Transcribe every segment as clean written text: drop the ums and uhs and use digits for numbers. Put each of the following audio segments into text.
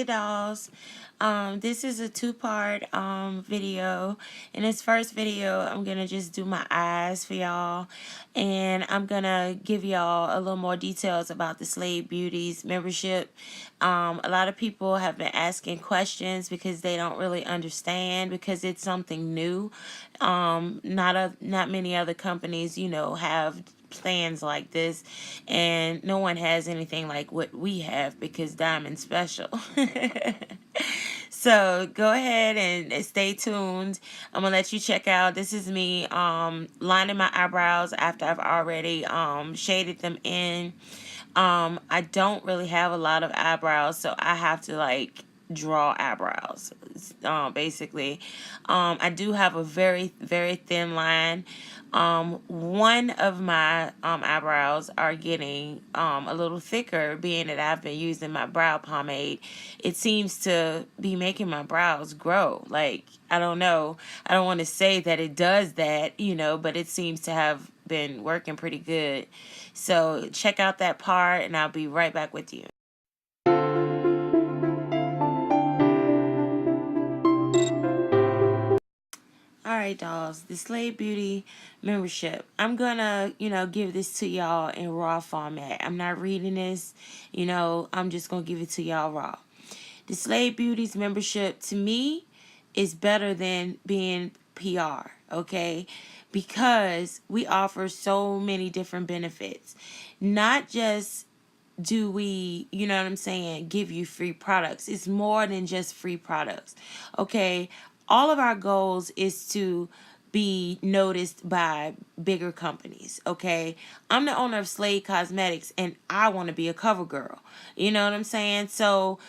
Hey dolls, this is a two-part video. In this first video, I'm gonna just do my eyes for y'all, and I'm gonna give y'all a little more details about the Slayy Beauties membership. A lot of people have been asking questions because they don't really understand, because it's something new. Not many other companies, have plans like this, and no one has anything like what we have because Diamond's special. So go ahead and stay tuned. I'm gonna let you check out. This is me lining my eyebrows after I've already shaded them in. I don't really have a lot of eyebrows, so I have to like draw eyebrows, basically. I do have a very, very thin line. One of my eyebrows are getting a little thicker, being that I've been using my brow pomade. It seems to be making my brows grow. Like, I don't know. I don't want to say that it does that, but it seems to have been working pretty good. So check out that part, and I'll be right back with you. Alright, dolls, the Slayy Beauty membership. I'm gonna, give this to y'all in raw format. I'm not reading this, I'm just gonna give it to y'all raw. The Slayy Beauties membership, to me, is better than being PR, okay? Because we offer so many different benefits. Not just do we, give you free products. It's more than just free products, okay? All of our goals is to be noticed by bigger companies, okay? I'm the owner of Slayy Cosmetics, and I want to be a cover girl. You know what I'm saying? So,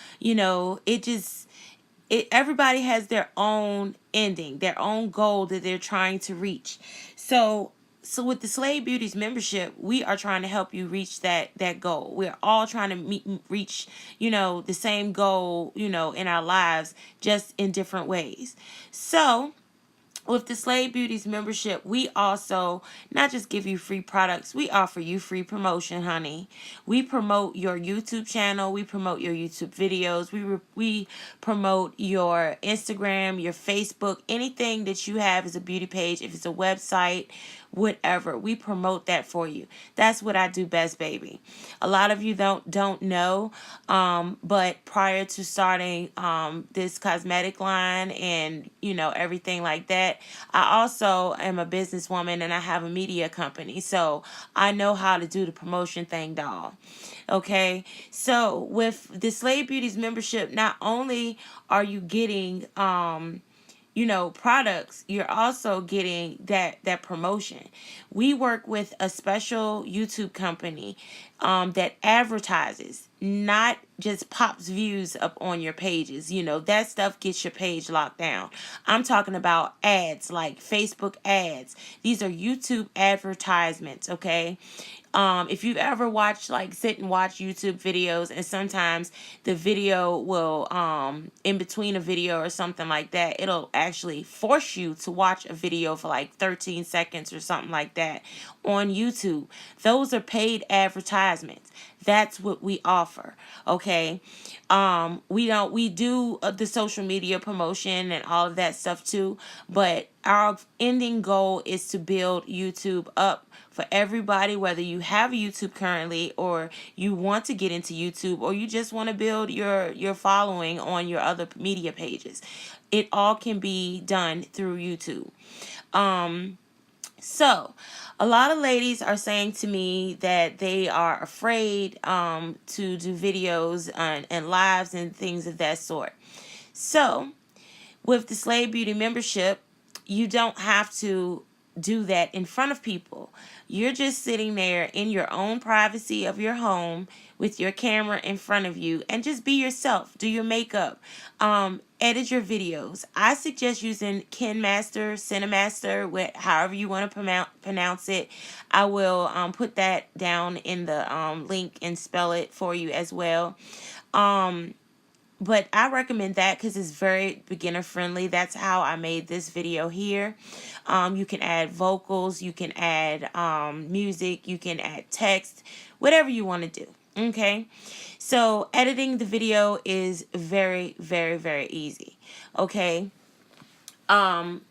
everybody has their own ending, their own goal that they're trying to reach. So with the Slayy Beauties membership, we are trying to help you reach that goal. We're all trying to reach, the same goal, in our lives, just in different ways. So with the Slayy Beauties membership, we also not just give you free products, we offer you free promotion, honey. We promote your YouTube channel, we promote your YouTube videos, we promote your Instagram, your Facebook, anything that you have as a beauty page, if it's a website, whatever, we promote that for you. That's what I do best, baby. A lot of you don't know, but prior to starting this cosmetic line and everything like that, I also am a businesswoman, and I have a media company, so I know how to do the promotion thing, doll. Okay, so with the Slayy Beauties membership, not only are you getting products, you're also getting that promotion. We work with a special YouTube company that advertises, not just pops views up on your pages. That stuff gets your page locked down. I'm talking about ads, like Facebook ads. These are YouTube advertisements, okay? If you've ever watched, sit and watch YouTube videos, and sometimes the video will, in between a video or something like that, it'll actually force you to watch a video for like 13 seconds or something like that on YouTube. Those are paid advertisements. That's what we offer, okay? We do the social media promotion and all of that stuff too, but our ending goal is to build YouTube up for everybody, whether you have YouTube currently, or you want to get into YouTube, or you just want to build your following on your other media pages. It all can be done through YouTube. So a lot of ladies are saying to me that they are afraid to do videos and lives and things of that sort. So with the Slayy Beauty membership, you don't have to do that in front of people. You're just sitting there in your own privacy of your home with your camera in front of you, and just be yourself. Do your makeup, edit your videos. I suggest using KinMaster, Cinemaster, however you want to pronounce it. I will put that down in the link and spell it for you as well. But I recommend that because it's very beginner friendly. That's how I made this video here. You can add vocals, you can add music, you can add text, whatever you want to do. Okay, so editing the video is very, very, very easy. Okay, um,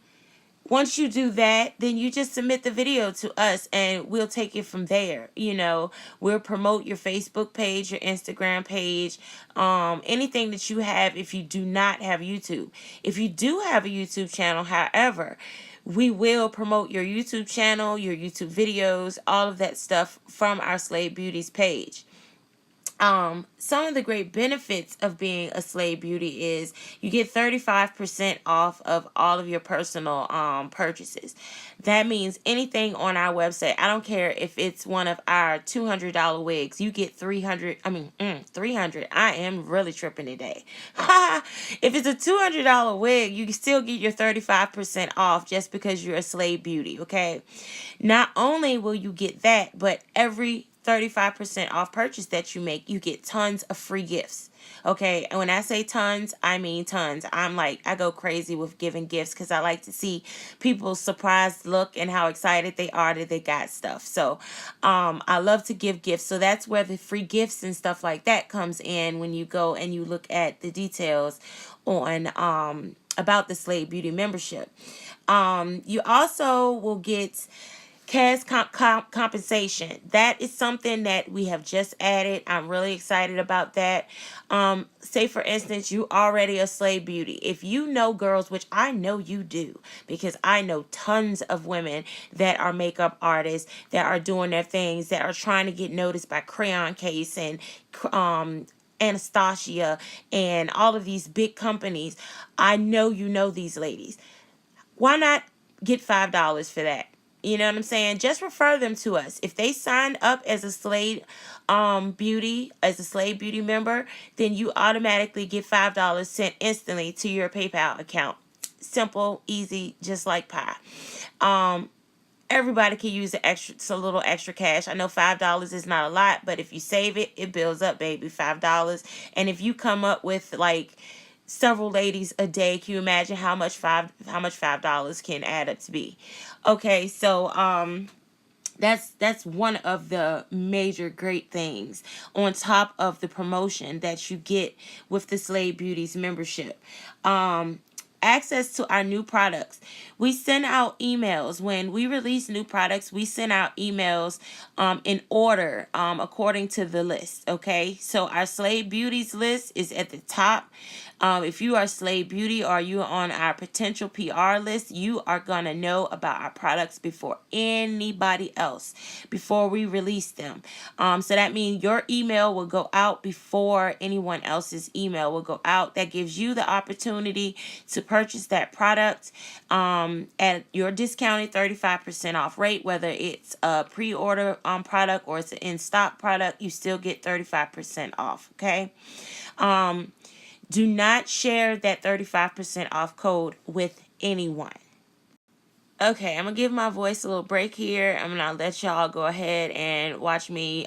once you do that, then you just submit the video to us and we'll take it from there. You know, we'll promote your Facebook page, your Instagram page, anything that you have if you do not have YouTube. If you do have a YouTube channel, however, we will promote your YouTube channel, your YouTube videos, all of that stuff from our Slayy Beauties page. Some of the great benefits of being a Slayy Beauty is you get 35% off of all of your personal purchases. That means anything on our website. I don't care if it's one of our $200 wigs. You get 300. 300. I am really tripping today. If it's a $200 wig, you can still get your 35% off just because you're a Slayy Beauty, okay? Not only will you get that, but every 35% off purchase that you make, you get tons of free gifts. Okay, and when I say tons, I mean tons. I go crazy with giving gifts because I like to see people's surprised look and how excited they are that they got stuff. So I love to give gifts. So that's where the free gifts and stuff like that comes in when you go and you look at the details on about the Slayy Beauty membership. You also will get cash compensation. That is something that we have just added. I'm really excited about that. Say for instance, you already a Slayy Beauty. If you know girls, which I know you do, because I know tons of women that are makeup artists that are doing their things, that are trying to get noticed by Crayon Case and Anastasia and all of these big companies. I know you know these ladies. Why not get $5 for that? You know what I'm saying? Just refer them to us. If they signed up as a Slayy Beauty, as a Slayy Beauty member, then you automatically get $5 sent instantly to your PayPal account. Simple, easy, just like pie. Everybody can use a little extra cash. I know $5 is not a lot, but if you save it, it builds up, baby. $5. And if you come up with like several ladies a day, can you imagine how much $5 can add up to be? Okay, so that's one of the major great things on top of the promotion that you get with the Slayy Beauties membership. Access to our new products. We send out emails when we release new products. We send out emails in order according to the list. Okay, so our Slayy Beauties list is at the top. If you are Slayy Beauty or you are on our potential PR list, you are going to know about our products before anybody else, before we release them. So that means your email will go out before anyone else's email will go out. That gives you the opportunity to purchase that product at your discounted 35% off rate, whether it's a pre-order product or it's an in-stock product, you still get 35% off, okay? Do not share that 35% off code with anyone. Okay, I'm going to give my voice a little break here. I'm going to let y'all go ahead and watch me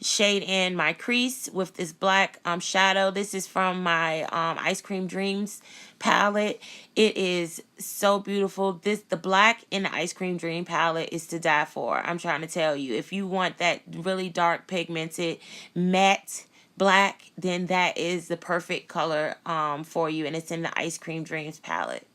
shade in my crease with this black shadow. This is from my Ice Cream Dreamz palette. It is so beautiful. The black in the Ice Cream Dream palette is to die for. I'm trying to tell you. If you want that really dark pigmented matte black, then that is the perfect color for you, and it's in the Ice Cream Dreamz palette.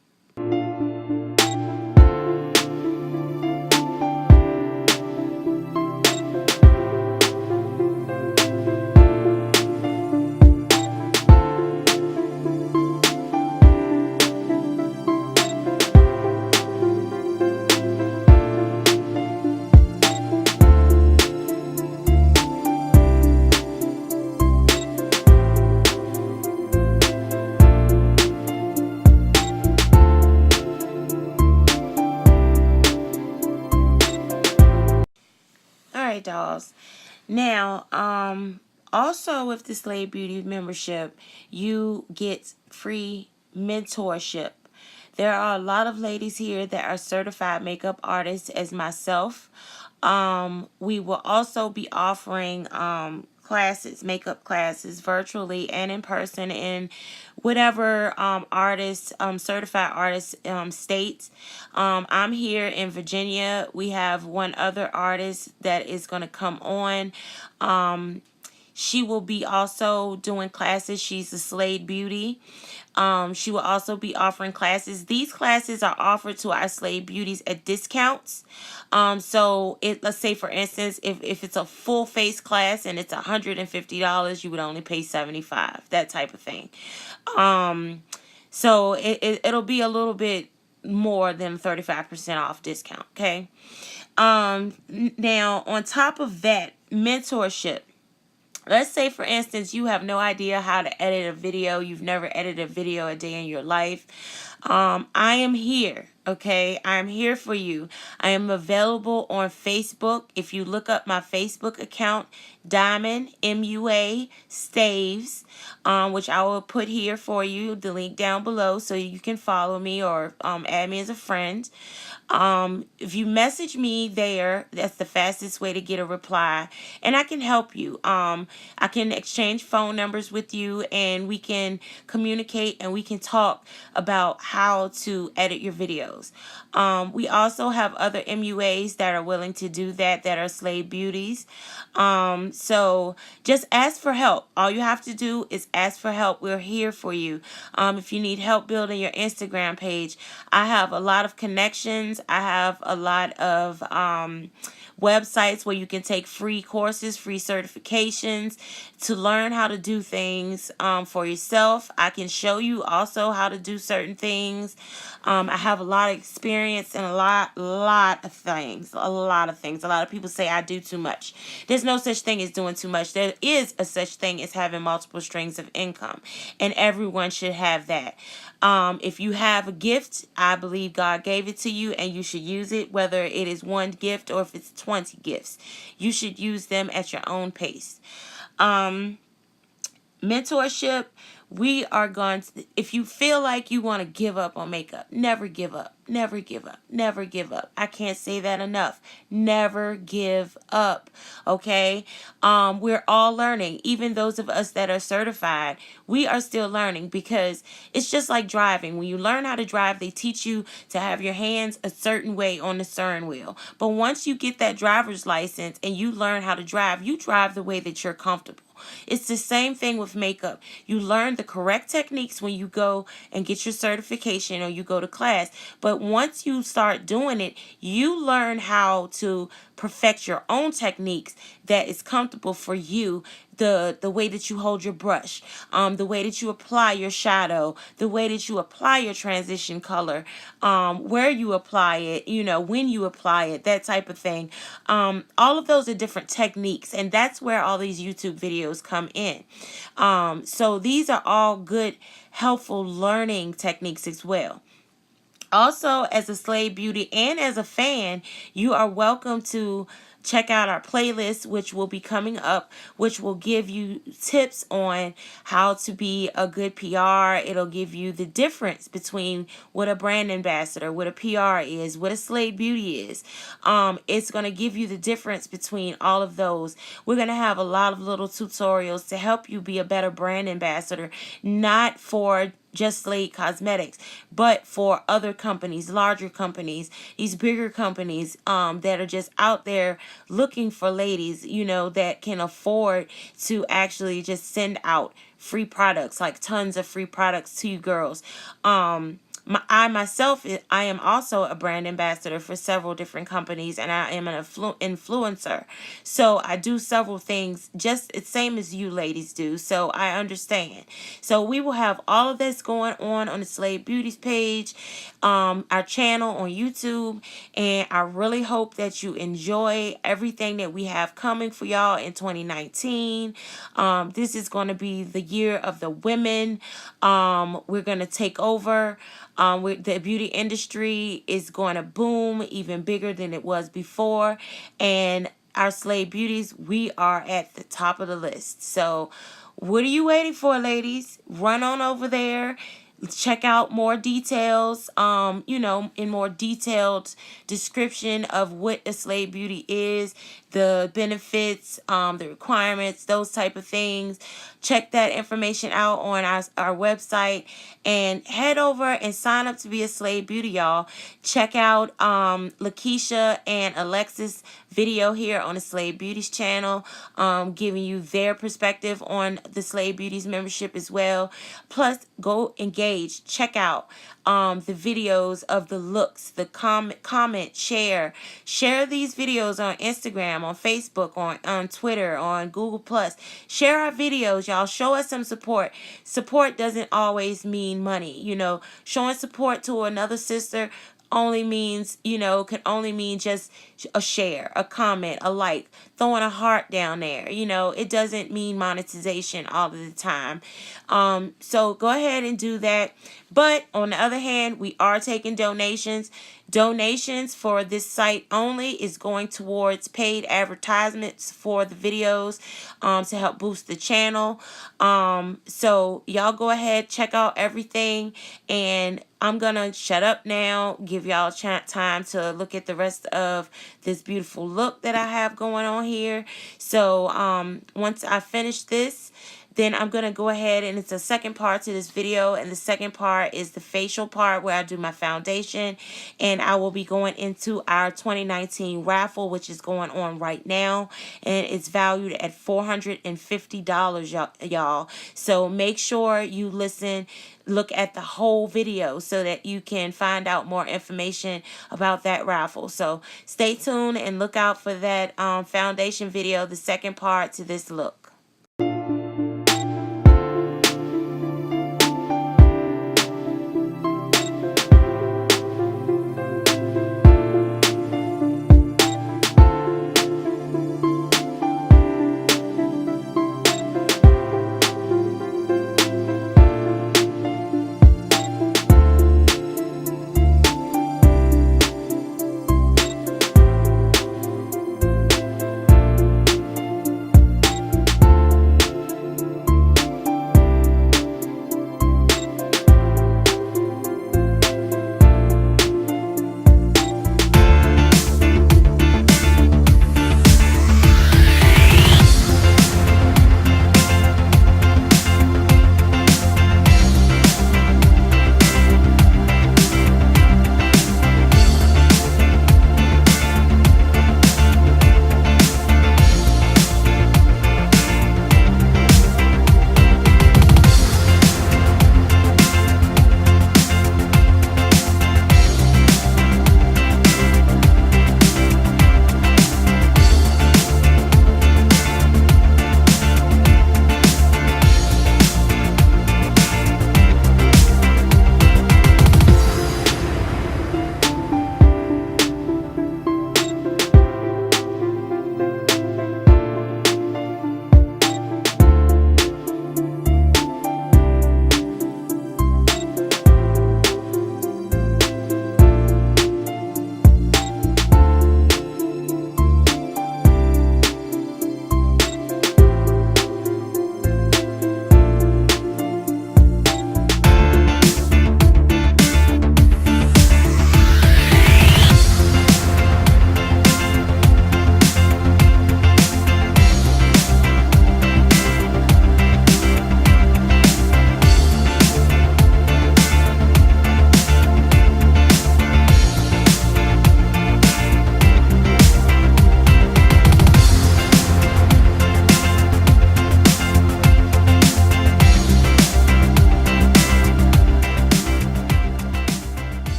Alright, dolls. Now, also with the Slayy Beauty membership, you get free mentorship. There are a lot of ladies here that are certified makeup artists as myself. We will also be offering classes, makeup classes, virtually and in person in whatever certified artist states. I'm here in Virginia. We have one other artist that is going to come on. She will be also doing classes. She's a Slayy Beauty. She will also be offering classes. These classes are offered to our Slayy Beauties at discounts. So let's say for instance, if it's a full face class and it's $150, you would only pay $75. That type of thing. So it'll be a little bit more than 35% off discount. Okay. Now on top of that, mentorship. Let's say, for instance, you have no idea how to edit a video. You've never edited a video a day in your life. I am here, okay? I am here for you. I am available on Facebook. If you look up my Facebook account, Diamond, MUA, Staves, which I will put here for you, the link down below so you can follow me or add me as a friend. If you message me there, that's the fastest way to get a reply, and I can help you. I can exchange phone numbers with you, and we can communicate and we can talk about how to edit your videos. We also have other MUAs that are willing to do that are Slayy Beauties. So just ask for help. All you have to do is ask for help. We're here for you. If you need help building your Instagram page, I have a lot of connections. I have a lot of websites where you can take free courses, free certifications to learn how to do things for yourself. I can show you also how to do certain things. I have a lot of experience in a lot of things. A lot of things. A lot of people say I do too much. There's no such thing as doing too much. There is a such thing as having multiple streams of income, and everyone should have that. If you have a gift, I believe God gave it to you and you should use it, whether it is one gift or if it's 20 gifts. You should use them at your own pace. Mentorship, we are going to, if you feel like you want to give up on makeup, never give up. Never give up. Never give up. I can't say that enough. Never give up. Okay? We're all learning. Even those of us that are certified, we are still learning, because it's just like driving. When you learn how to drive, they teach you to have your hands a certain way on the steering wheel. But once you get that driver's license and you learn how to drive, you drive the way that you're comfortable. It's the same thing with makeup. You learn the correct techniques when you go and get your certification or you go to class. But once you start doing it, you learn how to perfect your own techniques that is comfortable for you. The way that you hold your brush, the way that you apply your shadow, the way that you apply your transition color, where you apply it, when you apply it, that type of thing. All of those are different techniques, and that's where all these YouTube videos come in. So these are all good, helpful learning techniques as well. Also, as a Slayy Beauty and as a fan, you are welcome to check out our playlist, which will be coming up, which will give you tips on how to be a good PR. It'll give you the difference between what a brand ambassador, what a PR is, what a Slayy Beauty is. It's going to give you the difference between all of those. We're going to have a lot of little tutorials to help you be a better brand ambassador, not for just Slayy Cosmetics, but for other companies, larger companies, these bigger companies that are just out there looking for ladies, that can afford to actually just send out free products, like tons of free products to you girls. I myself, I am also a brand ambassador for several different companies, and I am an influencer. So I do several things just the same as you ladies do. So I understand. So we will have all of this going on the Slayy Beauties page, our channel on YouTube, and I really hope that you enjoy everything that we have coming for y'all in 2019. This is going to be the year of the women. We're going to take over. The beauty industry is going to boom even bigger than it was before. And our Slayy Beauties, we are at the top of the list. So what are you waiting for, ladies? Run on over there. check out more details, in more detailed description of what a Slayy Beauty is, the benefits, the requirements, those type of things. Check that information out on our website, and head over and sign up to be a Slayy Beauty, y'all. Check out Lakeisha and Alexis video here on the Slayy Beauties channel, giving you their perspective on the Slayy Beauties membership as well. Plus, go engage, check out the videos of the looks, the comment, share these videos on Instagram, on Facebook, on Twitter, on Google Plus. Share our videos, y'all. Show us some support. Support doesn't always mean money. Showing support to another sister only means, can only mean just a share, a comment, a like, throwing a heart down there. It doesn't mean monetization all of the time. So go ahead and do that. But on the other hand, we are taking donations. Donations for this site only is going towards paid advertisements for the videos, to help boost the channel. So y'all go ahead, check out everything, and I'm gonna shut up now, give y'all time to look at the rest of this beautiful look that I have going on here. So once I finish this, then I'm going to go ahead, and it's a second part to this video, and the second part is the facial part where I do my foundation, and I will be going into our 2019 raffle, which is going on right now, and it's valued at $450, y'all. So make sure you look at the whole video so that you can find out more information about that raffle. So stay tuned and look out for that foundation video, the second part to this look.